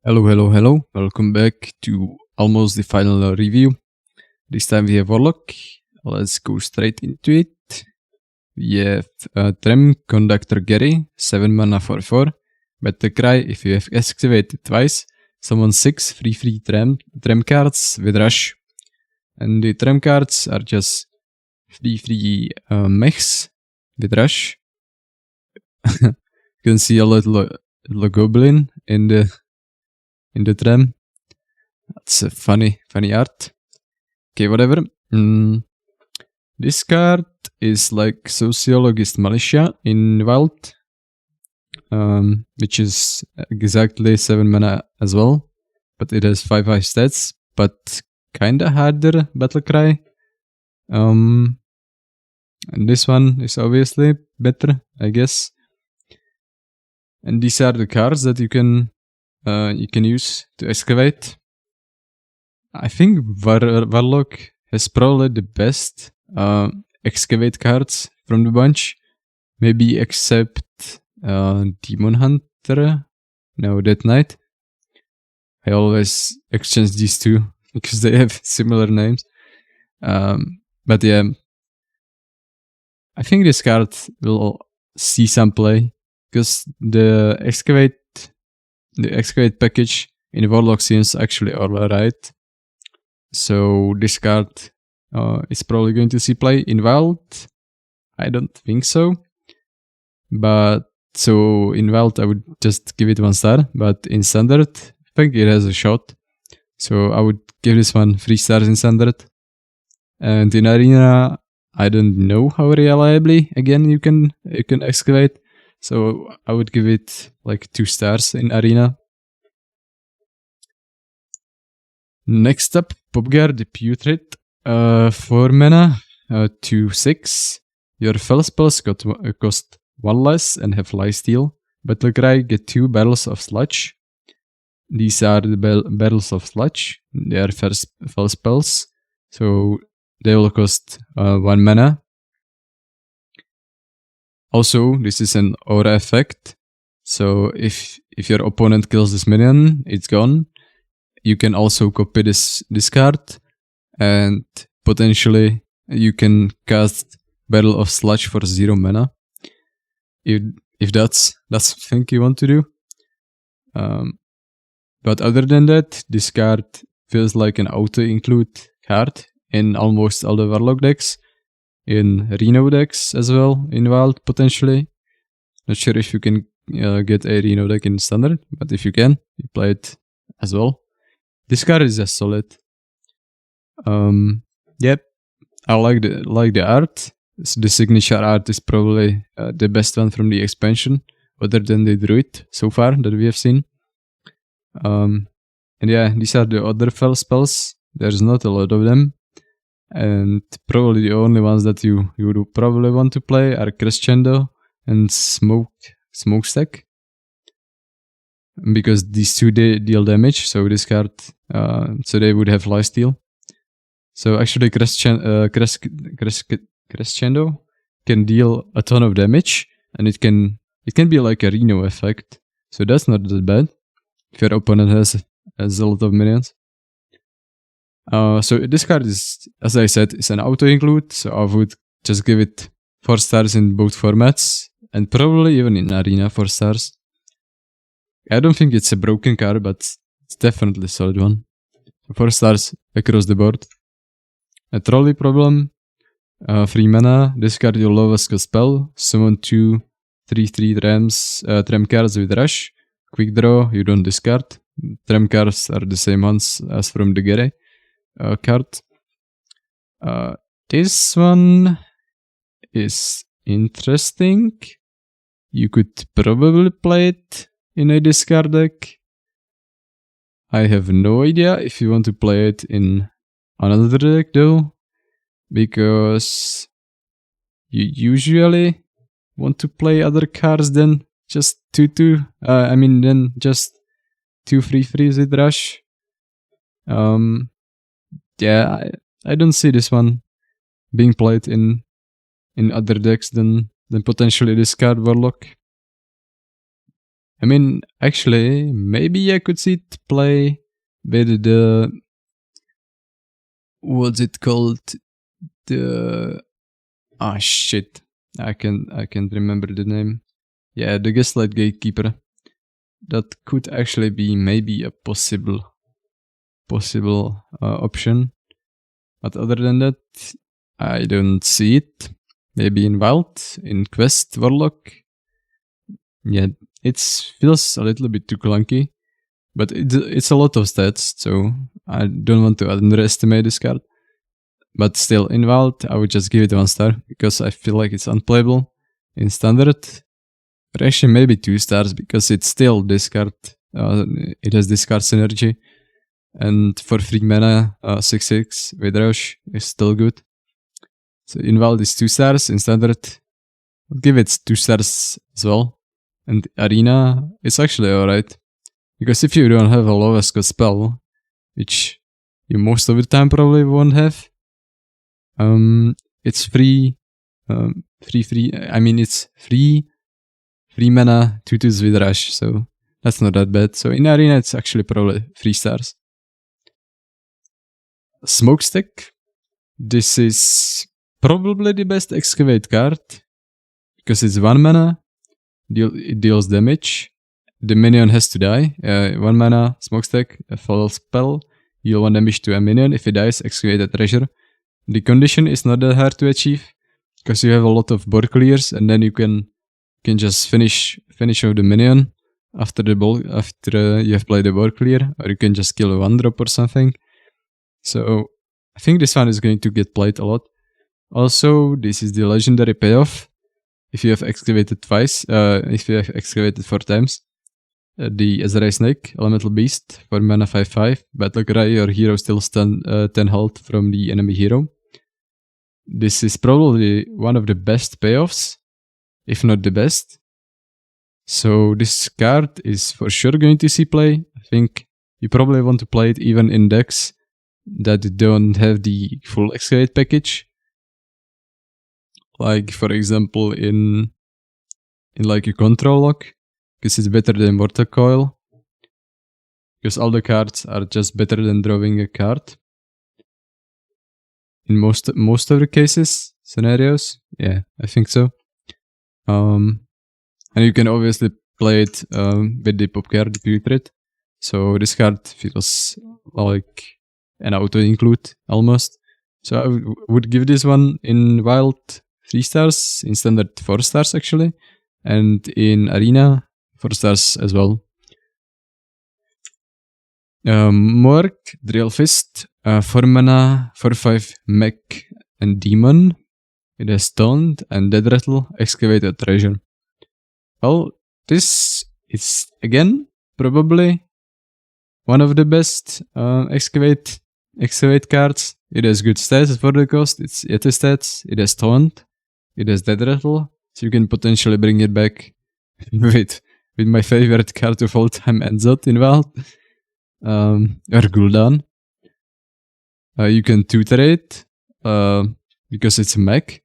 Hello. Welcome back to almost the final review. This time we have Warlock. Let's go straight into it. We have Trem Conductor Gary, 7 mana for 4. Battle Cry, if you have excavated twice, summon 6 free Trem cards with Rush. And the Trem cards are just free mechs with Rush. You can see a little goblin in the Trem. That's a funny art. Okay, whatever. This card is like Sociologist Militia in Wild, which is exactly 7 mana as well, but it has 5 stats, but kinda harder Battle Cry. And this one is obviously better, I guess. And these are the cards that you can use to excavate. I think Warlock has probably the best excavate cards from the bunch. Maybe except Demon Hunter. No, Death Knight. I always exchange these two because they have similar names. But yeah, I think this card will see some play because the excavate package in Warlock seems actually alright. So this card is probably going to see play in Wild. I don't think so. But so in Wild I would just give it 1 star. But in Standard, I think it has a shot. So I would give this one 3 stars in Standard. And in Arena, I don't know how reliably again you can excavate. So I would give it like 2 stars in Arena. Next up, Popgar the Putrid. 4 mana, 2/6. Your fell spells cost 1 less and have lifesteal. Battle Cry get 2 Battles of Sludge. These are the Battles of Sludge. They are fell spells, so they will cost 1 mana. Also, this is an aura effect. So if your opponent kills this minion, it's gone. You can also copy this card, and potentially you can cast Battle of Sludge for 0 mana. If that's something you want to do. But other than that, this card feels like an auto-include card in almost all the Warlock decks. In Reno decks as well, in Wild potentially. Not sure if you can get a Reno deck in Standard, but if you can, you play it as well. This card is just solid. Yep, I like the art. The signature art is probably the best one from the expansion, other than the Druid so far that we have seen. And yeah, these are the other fell spells. There's not a lot of them. And probably the only ones that you would probably want to play are Crescendo and Smokestack. Because these two deal damage, so this card, so they would have lifesteal. So actually Crescendo can deal a ton of damage, and it can be like a Reno effect. So that's not that bad if your opponent has a lot of minions. So this card is, as I said, is an auto-include, so I would just give it 4 stars in both formats, and probably even in Arena 4 stars. I don't think it's a broken card, but it's definitely a solid one. 4 stars across the board. A trolley problem. 3 mana. Discard your lowest cost spell. Summon 2 3/3 Trem cards with Rush. Quick draw, you don't discard. Trem cards are the same ones as from the Gere card. This one is interesting. You could probably play it in a discard deck. I have no idea if you want to play it in another deck though, because you usually want to play other cards than just 2/2. Then just 2 free-freeze with Rush. Yeah, I don't see this one being played in other decks than potentially discard Warlock. I mean, actually, maybe I could see it play with the, what's it called? The, shit. I can't remember the name. Yeah, the Gaslight Gatekeeper. That could actually be maybe a possible option. But other than that, I don't see it. Maybe in Wild, in Quest, Warlock. Yeah, it feels a little bit too clunky. But it's a lot of stats, so I don't want to underestimate this card. But still, in Wild, I would just give it 1 star, because I feel like it's unplayable. In Standard, but actually maybe 2 stars, because it's still discard. It has discard synergy. And for 3 mana, 6/6 with Rush is still good. So in Wild is 2 stars. In Standard, I'll give it 2 stars as well. And Arena, it's actually alright. Because if you don't have a lowest cost spell, which you most of the time probably won't have, it's free. I mean, it's free 3 mana, 2/2 with Rush, so that's not that bad. So in Arena, it's actually probably 3 stars. Smokestack. This is probably the best Excavate card, because it's 1 mana, it deals damage, the minion has to die. 1 mana, Smokestack, a fall spell, deal 1 damage to a minion. If it dies, excavate a treasure. The condition is not that hard to achieve, because you have a lot of board clears, and then you can just finish off the minion after you have played the board clear, or you can just kill a 1-drop or something. So I think this one is going to get played a lot. Also, this is the legendary payoff. If you have excavated twice, if you have excavated 4 times, the Azrai Snake, Elemental Beast, for mana 5/5, Battle Cry, your hero still stun 10 health from the enemy hero. This is probably one of the best payoffs, if not the best. So this card is for sure going to see play. I think you probably want to play it even in decks that don't have the full Excavate package. Like, for example, in like a control lock, because it's better than Water Coil. Because all the cards are just better than drawing a card. In most of the scenarios. Yeah, I think so. And you can obviously play it with the pop card Putrid. So this card feels like an auto-include almost. So I would give this one in Wild 3 stars, in Standard 4 stars actually, and in Arena 4 stars as well. Mork, Drill Fist, 4 mana, 4/5 mech and demon. It has Stoned and Dead Rattle, Excavate a treasure. Well, this is again probably one of the best excavate cards. It has good stats for the cost. It's Yeti stats. It has Taunt. It has Dead Rattle, so you can potentially bring it back with my favorite card of all time, Enzot in Wild, or Gul'dan. You can tutor it because it's a mech.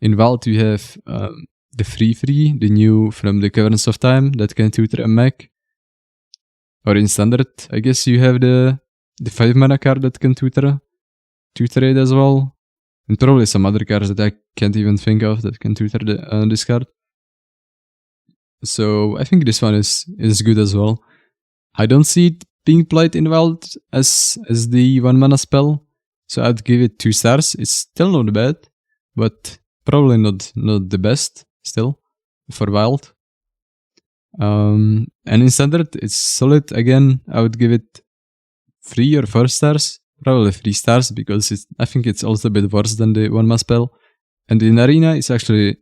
In Wild, you have the free, the new from the Caverns of Time that can tutor a mech. Or in Standard, I guess you have the 5 mana card that can tutor it as well. And probably some other cards that I can't even think of that can tutor this card. So I think this one is good as well. I don't see it being played in Wild as the 1 mana spell. So I'd give it 2 stars. It's still not bad, but probably not the best still for Wild. And in Standard, it's solid. Again, I would give it 3 or 4 stars. Probably 3 stars, because I think it's also a bit worse than the 1 mana spell. And in Arena, it's actually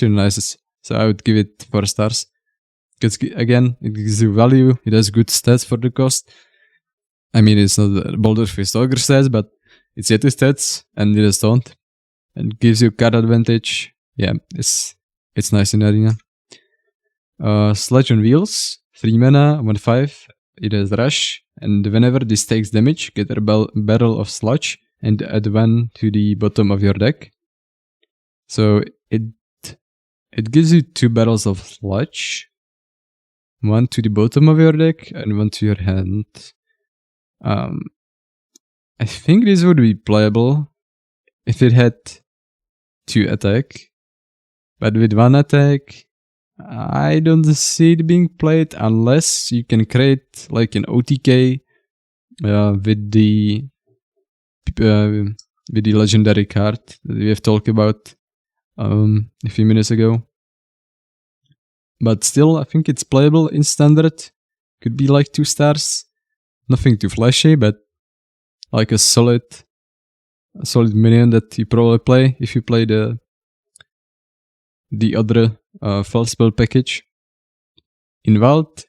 nice. So I would give it 4 stars. Because again, it gives you value. It has good stats for the cost. I mean, it's not Boulder Fist Ogre stats, but it's Yeti stats, and it has Taunt. And gives you card advantage. Yeah, it's nice in Arena. Sludge on Wheels, 3 mana, 1/5. It has Rush, and whenever this takes damage, get a barrel of sludge and add 1 to the bottom of your deck. So it gives you 2 barrels of sludge. one to the bottom of your deck and one to your hand. I think this would be playable if it had 2 attack, but with 1 attack, I don't see it being played unless you can create like an OTK with the legendary card that we have talked about a few minutes ago. But still, I think it's playable in standard. Could be like 2 stars. Nothing too flashy, but like a solid minion that you probably play if you play the other fell spell package. In Wild,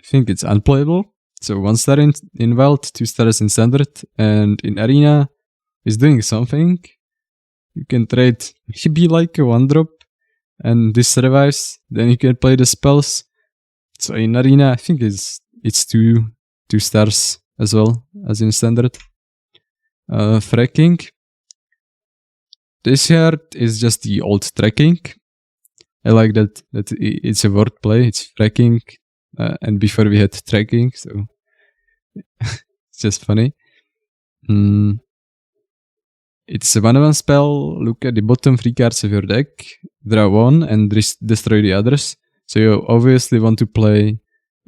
I think it's unplayable. So 1 star in Wild, 2 stars in standard, and in Arena is doing something. You can trade maybe like a 1-drop, and this survives. Then you can play the spells. So in Arena, I think it's 2 stars as well as in standard. Fracking. This card is just the old tracking. I like that it's a wordplay. It's fracking, and before we had tracking, so it's just funny. It's a 1/1 spell. Look at the bottom 3 cards of your deck, draw 1, and destroy the others. So you obviously want to play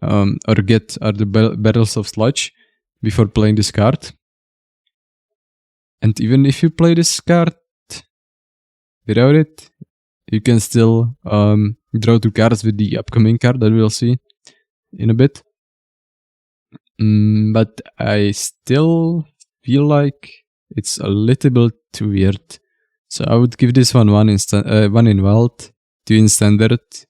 or get the Barrels of Sludge before playing this card. And even if you play this card without it, you can still draw 2 cards with the upcoming card that we'll see in a bit. But I still feel like it's a little bit too weird. So I would give this one in Wild, 2 in Standard,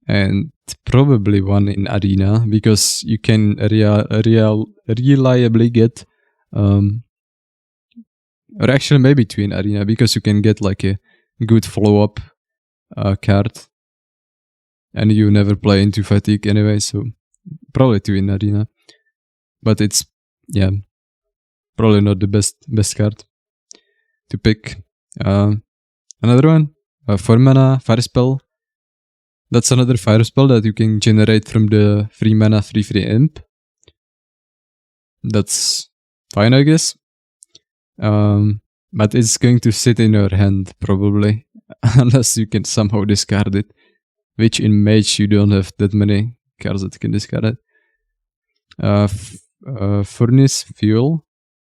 and probably 1 in Arena, because you can reliably get, or actually maybe 2 in Arena, because you can get like a good follow-up card, and you never play into Fatigue anyway, so probably 2 in Arena. But it's, yeah, probably not the best card to pick. Another one, 4 mana Fire Spell. That's another Fire Spell that you can generate from the 3 mana 3/3 Imp. That's fine, I guess. But it's going to sit in your hand, probably, unless you can somehow discard it. Which in Mage you don't have that many cards that can discard it. Furnace Fuel.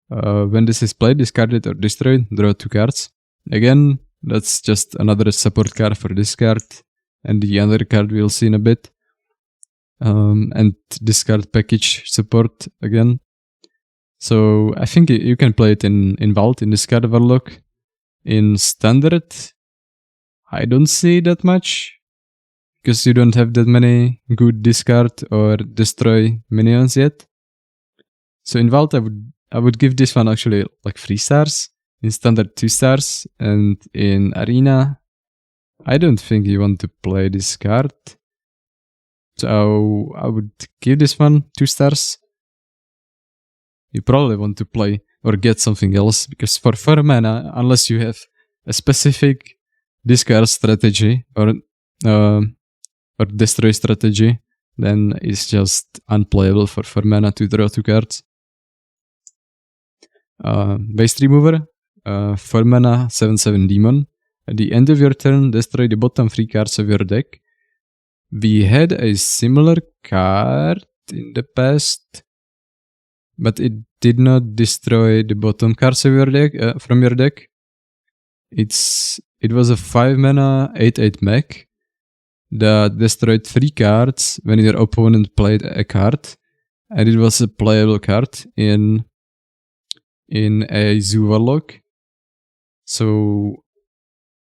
When this is played, discard it or destroy it, draw 2 cards. Again, that's just another support card for this card, and the other card we'll see in a bit. And discard package support again. So I think you can play it in Vault, in discard Warlock. In Standard, I don't see that much, because you don't have that many good discard or destroy minions yet. So in Vault, I would give this one actually like 3 stars. In Standard, 2 stars. And in Arena, I don't think you want to play this card. So I would give this one 2 stars. You probably want to play or get something else, because for 4 mana, unless you have a specific discard strategy or destroy strategy, then it's just unplayable for 4 mana to draw 2 cards. Waste Remover, 4 mana 7/7 Demon. At the end of your turn, destroy the bottom 3 cards of your deck. We had a similar card in the past, but it did not destroy the bottom cards of your deck from your deck. It was a 5 mana 8/8 mech that destroyed 3 cards when your opponent played a card, and it was a playable card in a Zoo Warlock. So,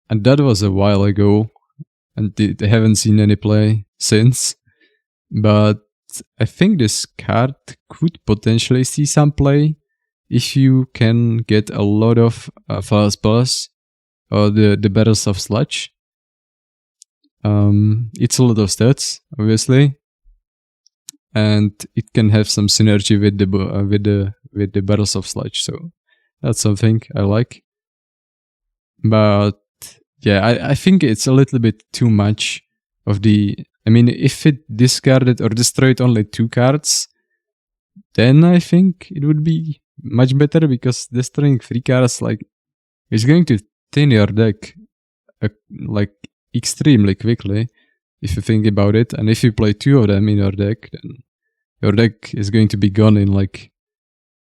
and that was a while ago, and they haven't seen any play since. But I think this card could potentially see some play if you can get a lot of Fire Spells or the Barrels of Sludge. It's a lot of stats, obviously, and it can have some synergy with the Barrels of Sludge. So that's something I like. But yeah, I think it's a little bit too much of the I mean, if it discarded or destroyed only 2 cards, then I think it would be much better, because destroying 3 cards, like, is going to thin your deck like extremely quickly, if you think about it. And if you play 2 of them in your deck, then your deck is going to be gone in like,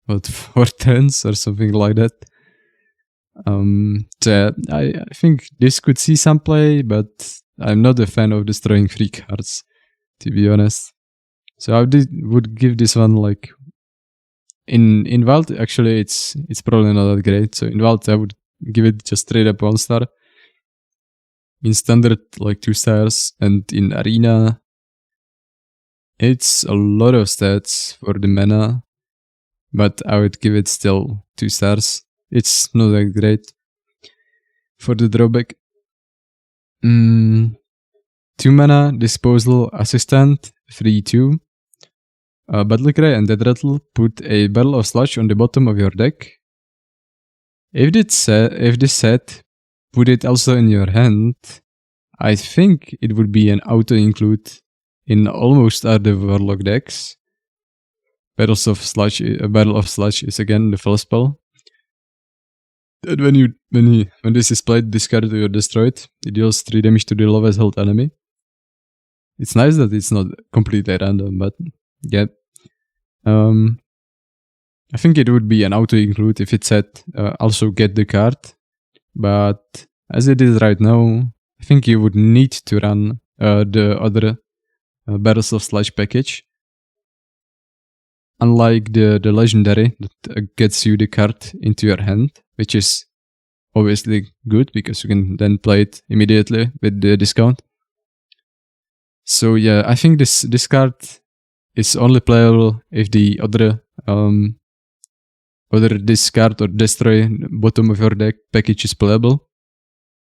what, 4 turns or something like that. So I think this could see some play, but I'm not a fan of destroying 3 cards, to be honest. So I would give this one like, in Wild, actually it's probably not that great. So in Wild I would give it just straight up 1 star. In Standard, like 2 stars, and in Arena it's a lot of stats for the mana, but I would give it still 2 stars. It's not that great. For the drawback, 2 mana, Disposal, Assistant, 3/2. Battlecry and Dead Rattle put a Barrel of Sludge on the bottom of your deck. If this set put it also in your hand, I think it would be an auto-include in almost all the Warlock decks. Barrel of Sludge is again the full spell. And when this is played, discarded or destroyed, it deals 3 damage to the lowest health enemy. It's nice that it's not completely random, but yeah. I think it would be an auto-include if it said also get the card. But as it is right now, I think you would need to run the other Barrels of Sludge package. Unlike the legendary that gets you the card into your hand, which is obviously good because you can then play it immediately with the discount. So yeah, I think this card is only playable if the other discard or destroy bottom of your deck package is playable.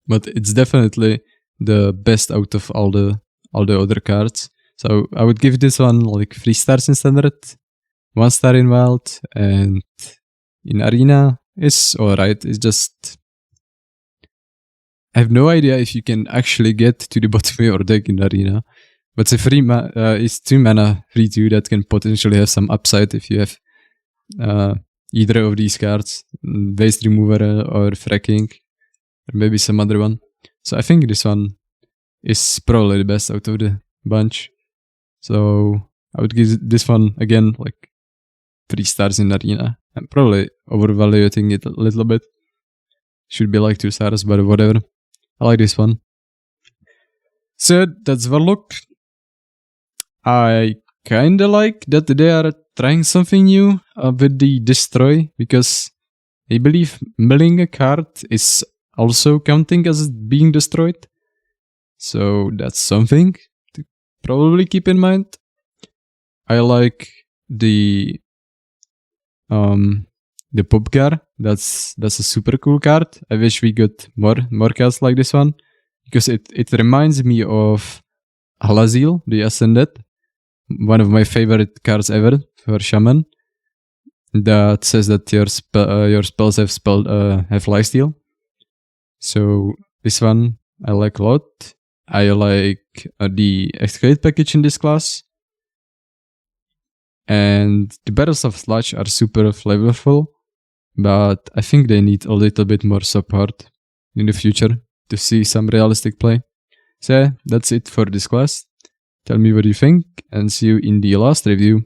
But it's definitely the best out of all the other cards. So I would give this one like 3 stars in Standard, 1 star in Wild, and in Arena it's alright. It's just, I have no idea if you can actually get to the bottom of your deck in Arena. But it's it's 2 mana 3/2 that can potentially have some upside if you have either of these cards, Waste Remover or Fracking, or maybe some other one. So I think this one is probably the best out of the bunch. So I would give this one again like 3 stars in Arena. I'm probably overvaluing it a little bit. Should be like 2 stars, but whatever. I like this one. So that's Warlock. I kinda like that they are trying something new with the Destroy, because I believe milling a card is also counting as being destroyed. So that's something to probably keep in mind. I like the Popgar. That's a super cool card. I wish we got more cards like this one, because it reminds me of Halazil, the Ascended, one of my favorite cards ever for Shaman. That says that your spells have lifesteal. So this one I like a lot. I like the Excavate package in this class. And the Barrels of Sludge are super flavorful, but I think they need a little bit more support in the future to see some realistic play. So that's it for this class. Tell me what you think, and see you in the last review.